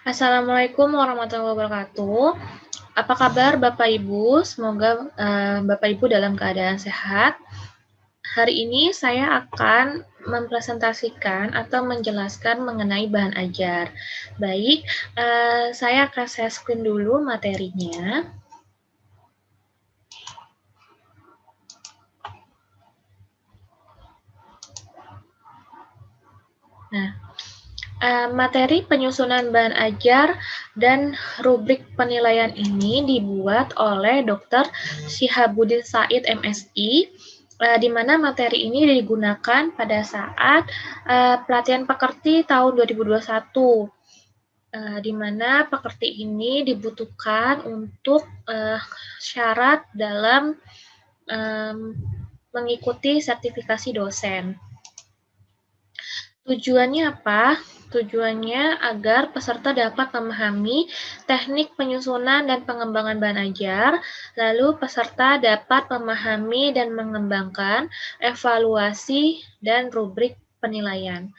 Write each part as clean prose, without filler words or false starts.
Assalamualaikum warahmatullahi wabarakatuh. Apa kabar Bapak Ibu? Semoga Bapak Ibu dalam keadaan sehat. Hari ini saya akan mempresentasikan atau menjelaskan mengenai bahan ajar. Baik, saya akan share screen dulu materinya. Nah, materi penyusunan bahan ajar dan rubrik penilaian ini dibuat oleh Dr. Syihabuddin Said MSI, di mana materi ini digunakan pada saat pelatihan pekerti tahun 2021, di mana pekerti ini dibutuhkan untuk syarat dalam mengikuti sertifikasi dosen. Tujuannya apa? Tujuannya agar peserta dapat memahami teknik penyusunan dan pengembangan bahan ajar, lalu peserta dapat memahami dan mengembangkan evaluasi dan rubrik penilaian.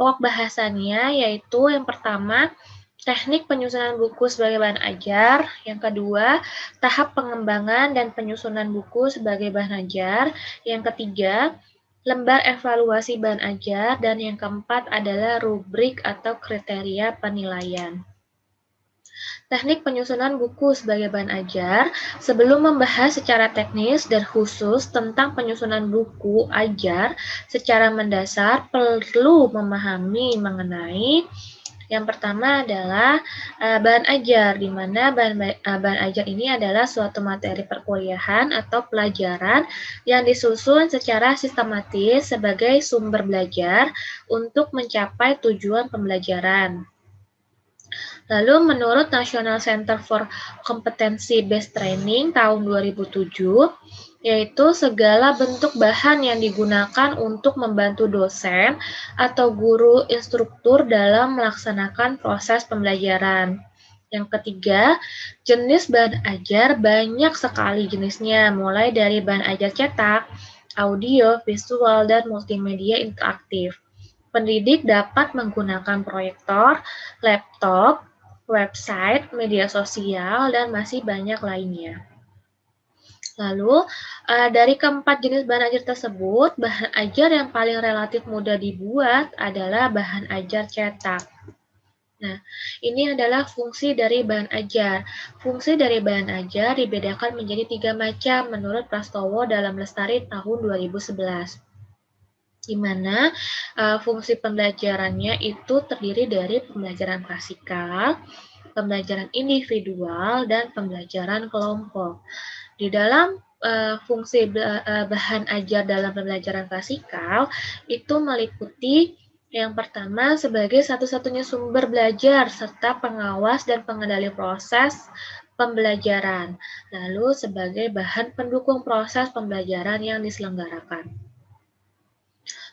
Pokok bahasannya yaitu yang pertama, teknik penyusunan buku sebagai bahan ajar, yang kedua, tahap pengembangan dan penyusunan buku sebagai bahan ajar, yang ketiga, lembar evaluasi bahan ajar, dan yang keempat adalah rubrik atau kriteria penilaian. Teknik penyusunan buku sebagai bahan ajar. Sebelum membahas secara teknis dan khusus tentang penyusunan buku ajar secara mendasar, perlu memahami mengenai yang pertama adalah bahan ajar, di mana bahan ajar ini adalah suatu materi perkuliahan atau pelajaran yang disusun secara sistematis sebagai sumber belajar untuk mencapai tujuan pembelajaran. Lalu menurut National Center for Competency Based Training tahun 2007, yaitu segala bentuk bahan yang digunakan untuk membantu dosen atau guru instruktur dalam melaksanakan proses pembelajaran. Yang ketiga, jenis bahan ajar banyak sekali jenisnya, mulai dari bahan ajar cetak, audio, visual, dan multimedia interaktif. Pendidik dapat menggunakan proyektor, laptop, website, media sosial, dan masih banyak lainnya. Lalu, dari keempat jenis bahan ajar tersebut, bahan ajar yang paling relatif mudah dibuat adalah bahan ajar cetak. Nah, ini adalah fungsi dari bahan ajar. Fungsi dari bahan ajar dibedakan menjadi 3 macam menurut Prastowo dalam Lestari tahun 2011. Di mana fungsi pembelajarannya itu terdiri dari pembelajaran klasikal, pembelajaran individual, dan pembelajaran kelompok. Di dalam fungsi bahan ajar dalam pembelajaran klasikal itu meliputi yang pertama sebagai satu-satunya sumber belajar serta pengawas dan pengendali proses pembelajaran, lalu sebagai bahan pendukung proses pembelajaran yang diselenggarakan.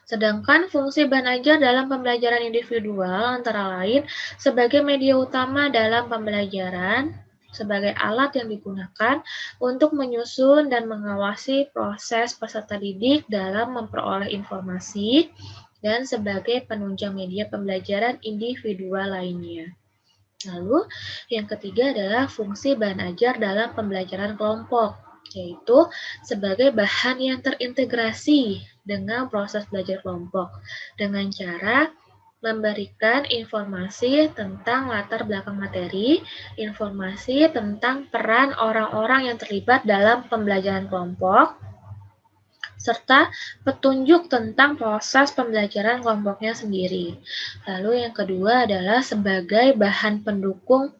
Sedangkan fungsi bahan ajar dalam pembelajaran individual antara lain sebagai media utama dalam pembelajaran, sebagai alat yang digunakan untuk menyusun dan mengawasi proses peserta didik dalam memperoleh informasi, dan sebagai penunjang media pembelajaran individual lainnya. Lalu, yang ketiga adalah fungsi bahan ajar dalam pembelajaran kelompok, yaitu sebagai bahan yang terintegrasi dengan proses belajar kelompok dengan cara memberikan informasi tentang latar belakang materi, informasi tentang peran orang-orang yang terlibat dalam pembelajaran kelompok, serta petunjuk tentang proses pembelajaran kelompoknya sendiri. Lalu yang kedua adalah sebagai bahan pendukung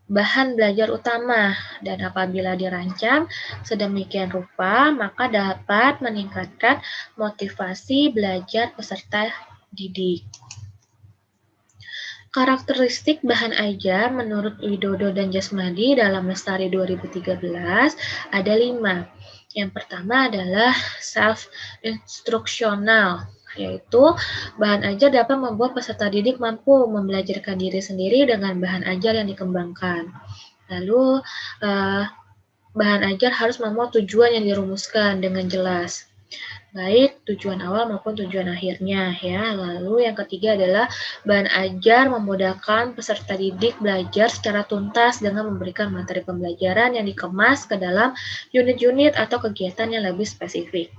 bahan belajar utama, dan apabila dirancang sedemikian rupa, maka dapat meningkatkan motivasi belajar peserta didik. Karakteristik bahan ajar menurut Widodo dan Jasmadi dalam Lestari 2013 ada 5. Yang pertama adalah self-instructional, yaitu bahan ajar dapat membuat peserta didik mampu membelajarkan diri sendiri dengan bahan ajar yang dikembangkan. Lalu, bahan ajar harus memuat tujuan yang dirumuskan dengan jelas. baik tujuan awal maupun tujuan akhirnya ya. Lalu yang ketiga adalah bahan ajar memudahkan peserta didik belajar secara tuntas dengan memberikan materi pembelajaran yang dikemas ke dalam unit-unit atau kegiatan yang lebih spesifik.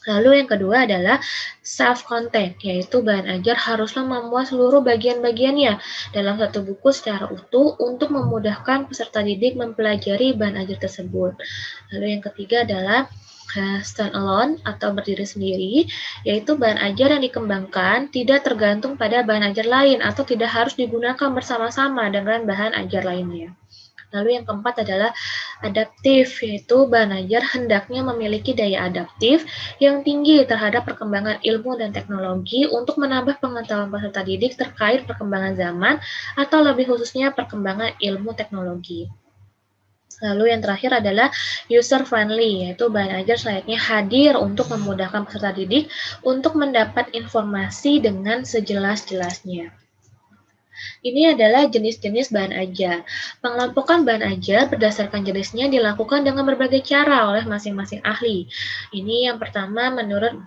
Lalu yang kedua adalah self-content, yaitu bahan ajar haruslah memuat seluruh bagian-bagiannya dalam satu buku secara utuh untuk memudahkan peserta didik mempelajari bahan ajar tersebut. Lalu yang ketiga adalah stand alone atau berdiri sendiri, yaitu bahan ajar yang dikembangkan tidak tergantung pada bahan ajar lain atau tidak harus digunakan bersama-sama dengan bahan ajar lainnya. Lalu yang keempat adalah adaptif, yaitu bahan ajar hendaknya memiliki daya adaptif yang tinggi terhadap perkembangan ilmu dan teknologi untuk menambah pengetahuan peserta didik terkait perkembangan zaman atau lebih khususnya perkembangan ilmu teknologi. Lalu yang terakhir adalah user friendly, yaitu bahan ajar selayaknya hadir untuk memudahkan peserta didik untuk mendapat informasi dengan sejelas-jelasnya. Ini adalah jenis-jenis bahan ajar. Pengelompokan bahan ajar berdasarkan jenisnya dilakukan dengan berbagai cara oleh masing-masing ahli. Ini yang pertama menurut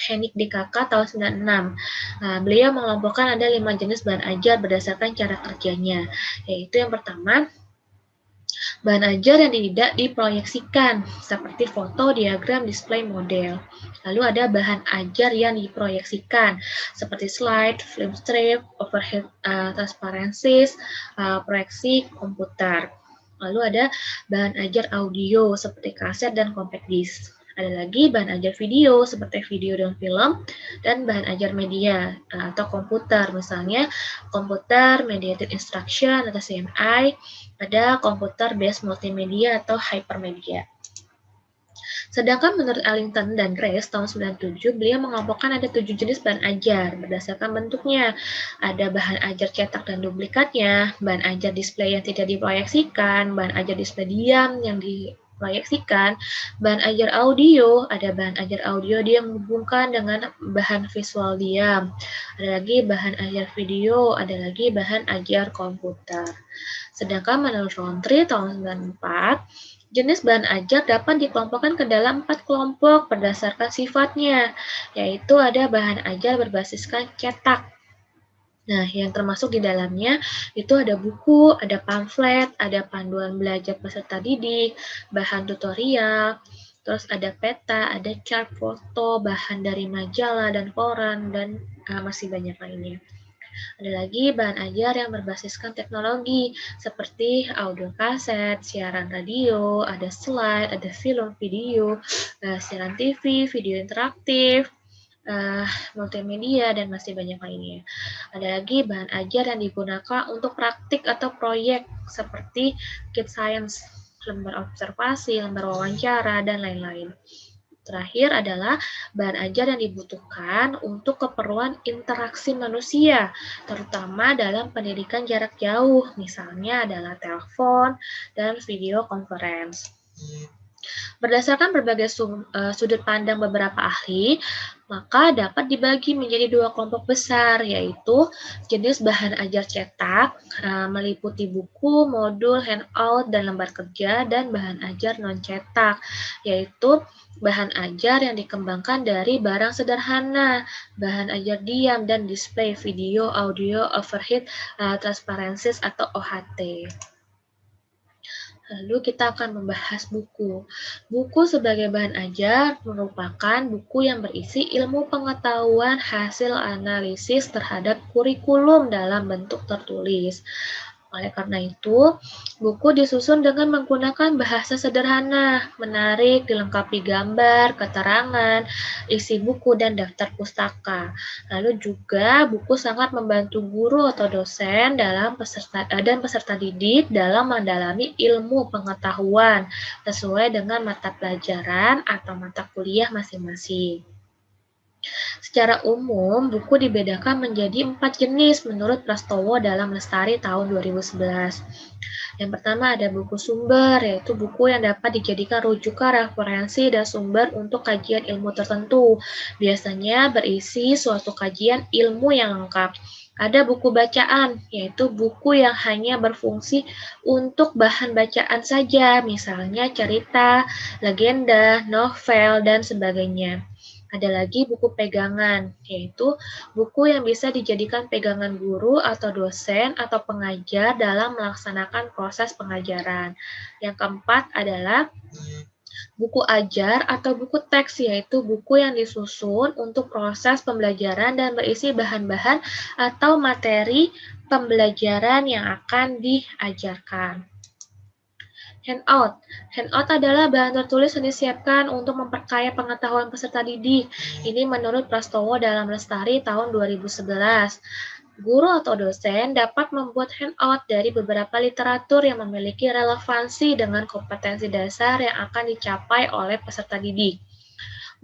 Henik DKK tahun 96. Nah, beliau mengelompokkan ada 5 jenis bahan ajar berdasarkan cara kerjanya, yaitu yang pertama, bahan ajar yang tidak diproyeksikan, seperti foto, diagram, display, model. Lalu ada bahan ajar yang diproyeksikan, seperti slide, film strip, overhead transparencies, proyeksi komputer. Lalu ada bahan ajar audio, seperti kaset dan compact disc. Ada lagi bahan ajar video, seperti video dan film, dan bahan ajar media atau komputer, misalnya komputer mediated instruction atau CMI, ada komputer based multimedia atau hypermedia. Sedangkan menurut Ellington dan Grace tahun 97, beliau mengelompokkan ada 7 jenis bahan ajar berdasarkan bentuknya. Ada bahan ajar cetak dan duplikatnya, bahan ajar display yang tidak diproyeksikan, bahan ajar display diam yang diproyeksikan, bahan ajar audio, ada bahan ajar audio dia menghubungkan dengan bahan visual diam. Ada lagi bahan ajar video, ada lagi bahan ajar komputer. Sedangkan menurut Rountree tahun 94, jenis bahan ajar dapat dikelompokkan ke dalam 4 kelompok berdasarkan sifatnya, yaitu ada bahan ajar berbasiskan cetak. Nah, yang termasuk di dalamnya itu ada buku, ada pamflet, ada panduan belajar peserta didik, bahan tutorial, terus ada peta, ada chart foto, bahan dari majalah dan koran, dan masih banyak lainnya. Ada lagi bahan ajar yang berbasiskan teknologi, seperti audio kaset, siaran radio, ada slide, ada film video, siaran TV, video interaktif, multimedia, dan masih banyak lainnya. Ada lagi bahan ajar yang digunakan untuk praktik atau proyek, seperti kit science, lembar observasi, lembar wawancara, dan lain-lain. Terakhir adalah bahan ajar yang dibutuhkan untuk keperluan interaksi manusia, terutama dalam pendidikan jarak jauh, misalnya adalah telepon dan video conference. Berdasarkan berbagai sudut pandang beberapa ahli, maka dapat dibagi menjadi 2 kelompok besar, yaitu jenis bahan ajar cetak, meliputi buku, modul, handout, dan lembar kerja, dan bahan ajar non-cetak, yaitu bahan ajar yang dikembangkan dari barang sederhana, bahan ajar diam, dan display video, audio, overhead, transparencies, atau OHT. Lalu kita akan membahas buku. Buku sebagai bahan ajar merupakan buku yang berisi ilmu pengetahuan hasil analisis terhadap kurikulum dalam bentuk tertulis. Oleh karena itu, buku disusun dengan menggunakan bahasa sederhana, menarik, dilengkapi gambar, keterangan, isi buku, dan daftar pustaka. Lalu juga buku sangat membantu guru atau dosen dan peserta didik dalam mendalami ilmu pengetahuan sesuai dengan mata pelajaran atau mata kuliah masing-masing. Secara umum, buku dibedakan menjadi 4 jenis menurut Prastowo dalam Lestari tahun 2011. Yang pertama ada buku sumber, yaitu buku yang dapat dijadikan rujukan, referensi, dan sumber untuk kajian ilmu tertentu. Biasanya berisi suatu kajian ilmu yang lengkap. Ada buku bacaan, yaitu buku yang hanya berfungsi untuk bahan bacaan saja, misalnya cerita, legenda, novel, dan sebagainya. Ada lagi buku pegangan, yaitu buku yang bisa dijadikan pegangan guru atau dosen atau pengajar dalam melaksanakan proses pengajaran. Yang keempat adalah buku ajar atau buku teks, yaitu buku yang disusun untuk proses pembelajaran dan berisi bahan-bahan atau materi pembelajaran yang akan diajarkan. Handout. Handout adalah bahan tertulis yang disiapkan untuk memperkaya pengetahuan peserta didik. Ini menurut Prastowo dalam Lestari tahun 2011. Guru atau dosen dapat membuat handout dari beberapa literatur yang memiliki relevansi dengan kompetensi dasar yang akan dicapai oleh peserta didik.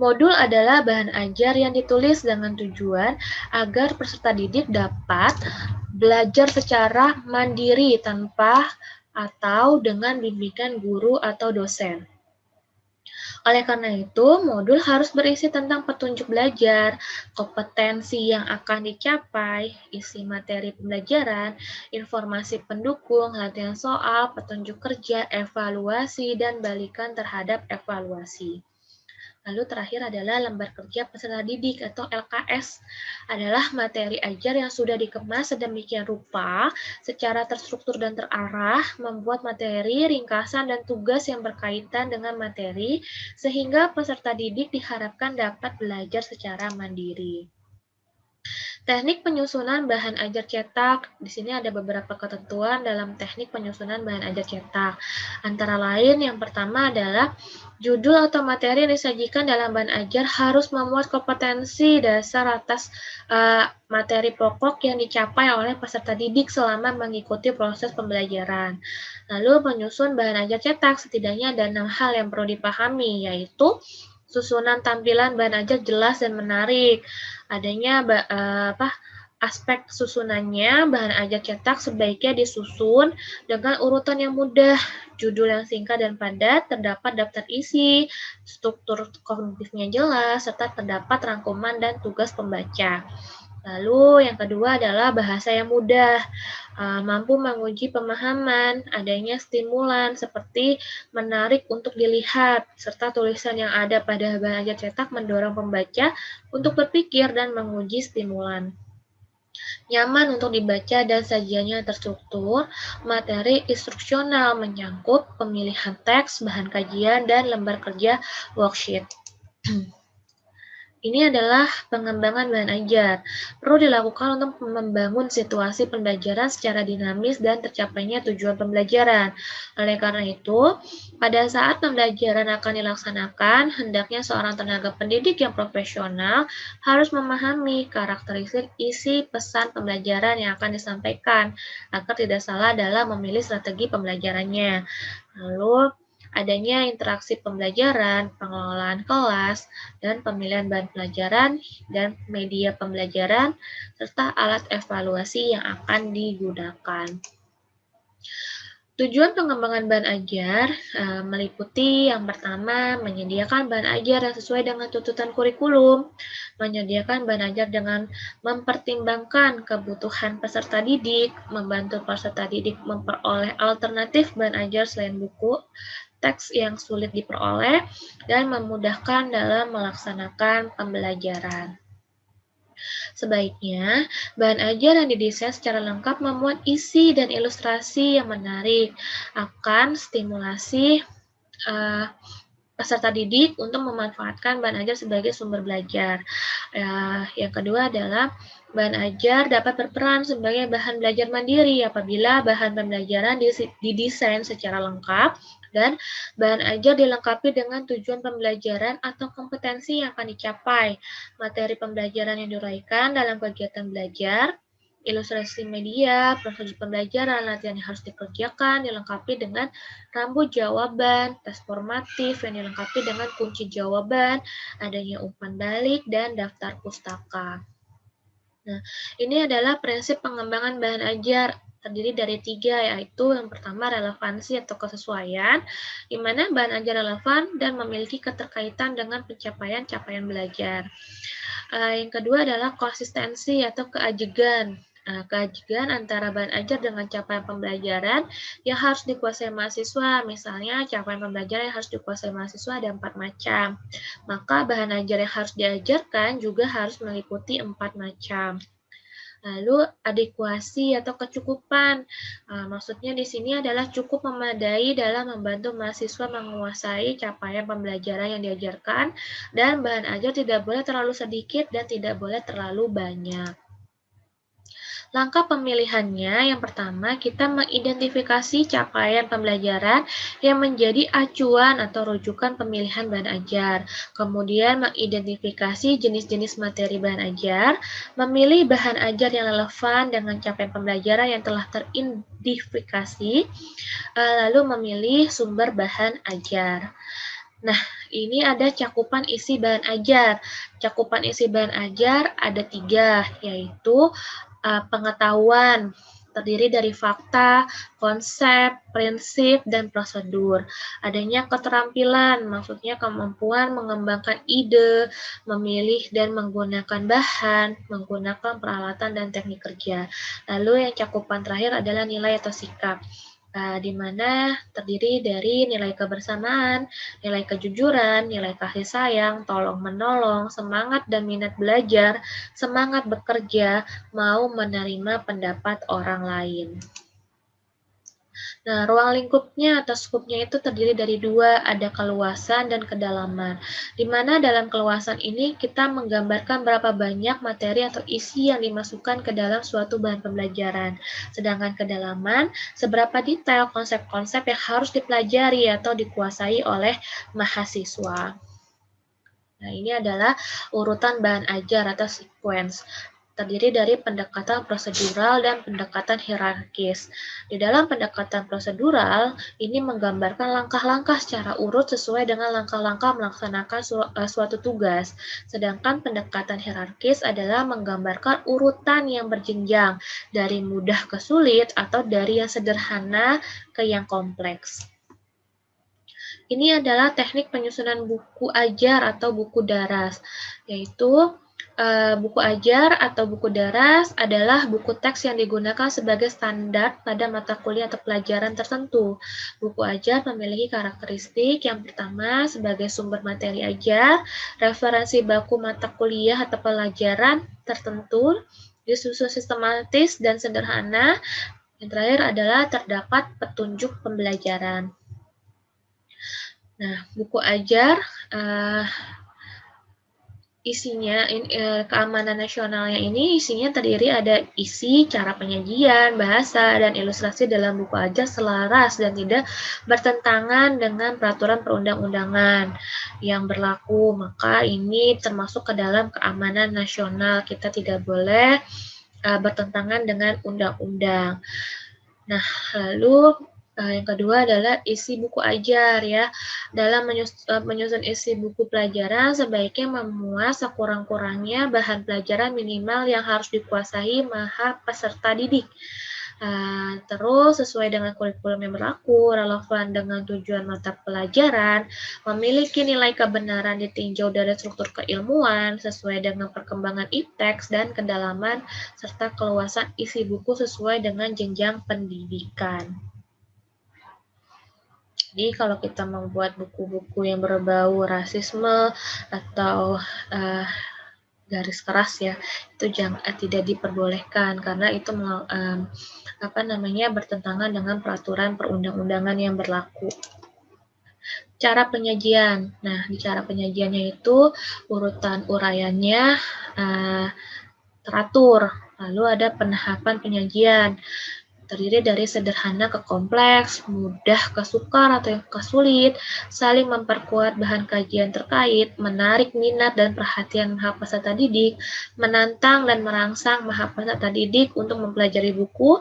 Modul adalah bahan ajar yang ditulis dengan tujuan agar peserta didik dapat belajar secara mandiri tanpa atau dengan bimbingan guru atau dosen. Oleh karena itu, modul harus berisi tentang petunjuk belajar, kompetensi yang akan dicapai, isi materi pembelajaran, informasi pendukung, latihan soal, petunjuk kerja, evaluasi, dan balikan terhadap evaluasi. Lalu terakhir adalah lembar kerja peserta didik atau LKS. Adalah materi ajar yang sudah dikemas sedemikian rupa, secara terstruktur dan terarah, membuat materi, ringkasan, dan tugas yang berkaitan dengan materi, sehingga peserta didik diharapkan dapat belajar secara mandiri. Teknik penyusunan bahan ajar cetak. Di sini ada beberapa ketentuan dalam teknik penyusunan bahan ajar cetak. Antara lain, yang pertama adalah judul atau materi yang disajikan dalam bahan ajar harus memuat kompetensi dasar atas materi pokok yang dicapai oleh peserta didik selama mengikuti proses pembelajaran. Lalu, penyusun bahan ajar cetak setidaknya ada 6 hal yang perlu dipahami, yaitu susunan tampilan bahan ajar jelas dan menarik. Adanya aspek susunannya, bahan ajar cetak sebaiknya disusun dengan urutan yang mudah, judul yang singkat dan padat, terdapat daftar isi, struktur kognitifnya jelas, serta terdapat rangkuman dan tugas pembaca. Lalu yang kedua adalah bahasa yang mudah, mampu menguji pemahaman, adanya stimulan seperti menarik untuk dilihat, serta tulisan yang ada pada bahan ajar cetak mendorong pembaca untuk berpikir dan menguji stimulan. Nyaman untuk dibaca dan sajiannya terstruktur, materi instruksional menyangkut pemilihan teks, bahan kajian, dan lembar kerja worksheet. Ini adalah pengembangan bahan ajar. Perlu dilakukan untuk membangun situasi pembelajaran secara dinamis dan tercapainya tujuan pembelajaran. Oleh karena itu, pada saat pembelajaran akan dilaksanakan, hendaknya seorang tenaga pendidik yang profesional harus memahami karakteristik isi pesan pembelajaran yang akan disampaikan, agar tidak salah dalam memilih strategi pembelajarannya. Lalu, adanya interaksi pembelajaran, pengelolaan kelas, dan pemilihan bahan pelajaran dan media pembelajaran, serta alat evaluasi yang akan digunakan. Tujuan pengembangan bahan ajar meliputi yang pertama, menyediakan bahan ajar yang sesuai dengan tuntutan kurikulum, menyediakan bahan ajar dengan mempertimbangkan kebutuhan peserta didik, membantu peserta didik memperoleh alternatif bahan ajar selain buku, teks yang sulit diperoleh, dan memudahkan dalam melaksanakan pembelajaran. Sebaiknya, bahan ajar yang didesain secara lengkap memuat isi dan ilustrasi yang menarik, akan stimulasi peserta didik untuk memanfaatkan bahan ajar sebagai sumber belajar. Yang kedua adalah bahan ajar dapat berperan sebagai bahan belajar mandiri apabila bahan pembelajaran didesain secara lengkap dan bahan ajar dilengkapi dengan tujuan pembelajaran atau kompetensi yang akan dicapai, materi pembelajaran yang diuraikan dalam kegiatan belajar, ilustrasi media, prosedur pembelajaran, latihan yang harus dikerjakan, dilengkapi dengan rambu jawaban, tes formatif yang dilengkapi dengan kunci jawaban, adanya umpan balik, dan daftar pustaka. Nah, ini adalah prinsip pengembangan bahan ajar terdiri dari 3, yaitu yang pertama relevansi atau kesesuaian, di mana bahan ajar relevan dan memiliki keterkaitan dengan pencapaian capaian belajar. Yang kedua adalah konsistensi atau keajegan, Kajian antara bahan ajar dengan capaian pembelajaran yang harus dikuasai mahasiswa. Misalnya, capaian pembelajaran yang harus dikuasai mahasiswa ada 4 macam. Maka bahan ajar yang harus diajarkan juga harus mengikuti 4 macam. Lalu adekuasi atau kecukupan. Maksudnya di sini adalah cukup memadai dalam membantu mahasiswa menguasai capaian pembelajaran yang diajarkan, dan bahan ajar tidak boleh terlalu sedikit dan tidak boleh terlalu banyak. Langkah pemilihannya, yang pertama kita mengidentifikasi capaian pembelajaran yang menjadi acuan atau rujukan pemilihan bahan ajar. Kemudian mengidentifikasi jenis-jenis materi bahan ajar, memilih bahan ajar yang relevan dengan capaian pembelajaran yang telah teridentifikasi, lalu memilih sumber bahan ajar. Nah, ini ada cakupan isi bahan ajar. Cakupan isi bahan ajar ada 3, yaitu pengetahuan, terdiri dari fakta, konsep, prinsip, dan prosedur. Adanya keterampilan, maksudnya kemampuan mengembangkan ide, memilih dan menggunakan bahan, menggunakan peralatan dan teknik kerja. Lalu yang cakupan terakhir adalah nilai atau sikap, di mana terdiri dari nilai kebersamaan, nilai kejujuran, nilai kasih sayang, tolong-menolong, semangat dan minat belajar, semangat bekerja, mau menerima pendapat orang lain. Nah, ruang lingkupnya atau skupnya itu terdiri dari 2, ada keluasan dan kedalaman. Di mana dalam keluasan ini kita menggambarkan berapa banyak materi atau isi yang dimasukkan ke dalam suatu bahan pembelajaran. Sedangkan kedalaman, seberapa detail konsep-konsep yang harus dipelajari atau dikuasai oleh mahasiswa. Nah, ini adalah urutan bahan ajar atau sequence. Terdiri dari pendekatan prosedural dan pendekatan hierarkis. Di dalam pendekatan prosedural, ini menggambarkan langkah-langkah secara urut sesuai dengan langkah-langkah melaksanakan suatu tugas. Sedangkan pendekatan hierarkis adalah menggambarkan urutan yang berjenjang, dari mudah ke sulit atau dari yang sederhana ke yang kompleks. Ini adalah teknik penyusunan buku ajar atau buku daras, yaitu buku ajar atau buku daras adalah buku teks yang digunakan sebagai standar pada mata kuliah atau pelajaran tertentu. Buku ajar memiliki karakteristik yang pertama sebagai sumber materi ajar, referensi baku mata kuliah atau pelajaran tertentu, disusun sistematis dan sederhana. Yang terakhir adalah terdapat petunjuk pembelajaran. Nah, buku ajar isinya keamanan nasionalnya ini isinya terdiri ada isi, cara penyajian, bahasa, dan ilustrasi dalam buku ajar selaras dan tidak bertentangan dengan peraturan perundang-undangan yang berlaku. Maka ini termasuk ke dalam keamanan nasional. Kita tidak boleh bertentangan dengan undang-undang. Nah, lalu yang kedua adalah isi buku ajar ya. Dalam menyusun isi buku pelajaran sebaiknya memuat sekurang-kurangnya bahan pelajaran minimal yang harus dikuasai peserta didik. Terus sesuai dengan kurikulum yang berlaku, relevan dengan tujuan mata pelajaran, memiliki nilai kebenaran ditinjau dari struktur keilmuan, sesuai dengan perkembangan ipteks dan kedalaman, serta keluasan isi buku sesuai dengan jenjang pendidikan. Jadi kalau kita membuat buku-buku yang berbau rasisme atau garis keras ya, itu tidak diperbolehkan karena itu bertentangan dengan peraturan perundang-undangan yang berlaku. Cara penyajian. Nah, di cara penyajiannya itu urutan uraiannya teratur. Lalu ada penahapan penyajian. Terdiri dari sederhana ke kompleks, mudah ke sukar atau yang ke sulit, saling memperkuat bahan kajian terkait, menarik minat dan perhatian maha peserta didik, menantang dan merangsang maha peserta didik untuk mempelajari buku,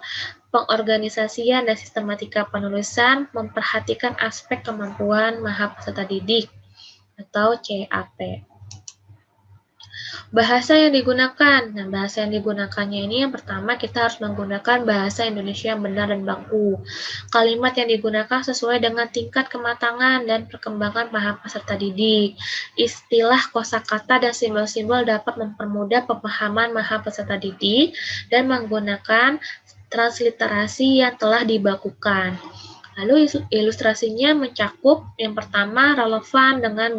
pengorganisasian dan sistematika penulisan, memperhatikan aspek kemampuan maha peserta didik atau CAP. Bahasa yang digunakan. Nah, bahasa yang digunakannya ini yang pertama kita harus menggunakan bahasa Indonesia yang benar dan baku. Kalimat yang digunakan sesuai dengan tingkat kematangan dan perkembangan paham peserta didik. Istilah, kosakata, dan simbol-simbol dapat mempermudah pemahaman paham peserta didik dan menggunakan transliterasi yang telah dibakukan. Lalu ilustrasinya mencakup yang pertama relevan dengan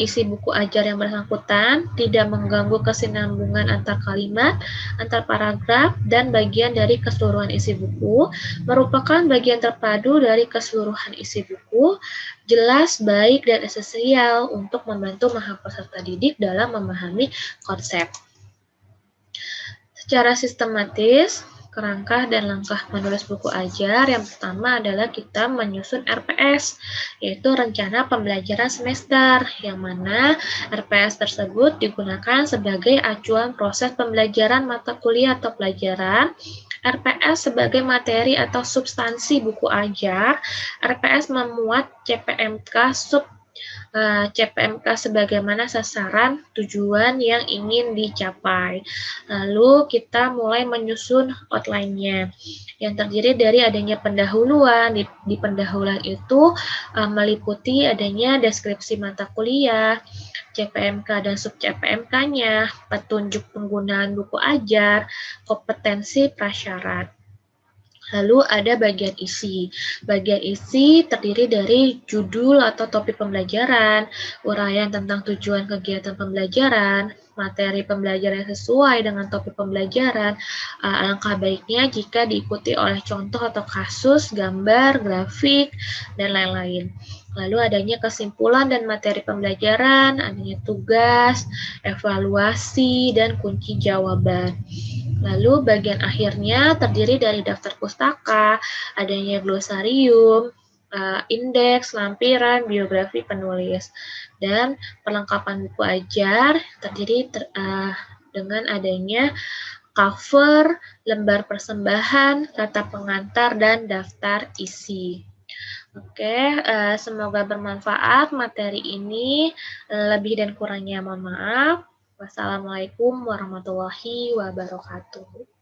isi buku ajar yang bersangkutan, tidak mengganggu kesinambungan antar kalimat, antar paragraf, dan bagian dari keseluruhan isi buku, merupakan bagian terpadu dari keseluruhan isi buku, jelas, baik, dan esensial untuk membantu peserta didik dalam memahami konsep. Secara sistematis, kerangka dan langkah menulis buku ajar yang pertama adalah kita menyusun RPS, yaitu rencana pembelajaran semester, yang mana RPS tersebut digunakan sebagai acuan proses pembelajaran mata kuliah atau pelajaran, RPS sebagai materi atau substansi buku ajar, RPS memuat CPMK CPMK sebagaimana sasaran tujuan yang ingin dicapai. Lalu kita mulai menyusun outline-nya yang terdiri dari adanya pendahuluan. Di pendahuluan itu meliputi adanya deskripsi mata kuliah, CPMK dan sub CPMK-nya, petunjuk penggunaan buku ajar, kompetensi prasyarat. Lalu ada bagian isi. Bagian isi terdiri dari judul atau topik pembelajaran, uraian tentang tujuan kegiatan pembelajaran, materi pembelajaran yang sesuai dengan topik pembelajaran. Alangkah baiknya jika diikuti oleh contoh atau kasus, gambar, grafik, dan lain-lain. Lalu adanya kesimpulan dan materi pembelajaran, adanya tugas, evaluasi, dan kunci jawaban. Lalu bagian akhirnya terdiri dari daftar pustaka, adanya glosarium, indeks, lampiran, biografi penulis, dan perlengkapan buku ajar terdiri dengan adanya cover, lembar persembahan, kata pengantar, dan daftar isi. Oke, semoga bermanfaat materi ini. Lebih dan kurangnya mohon maaf. Wassalamualaikum warahmatullahi wabarakatuh.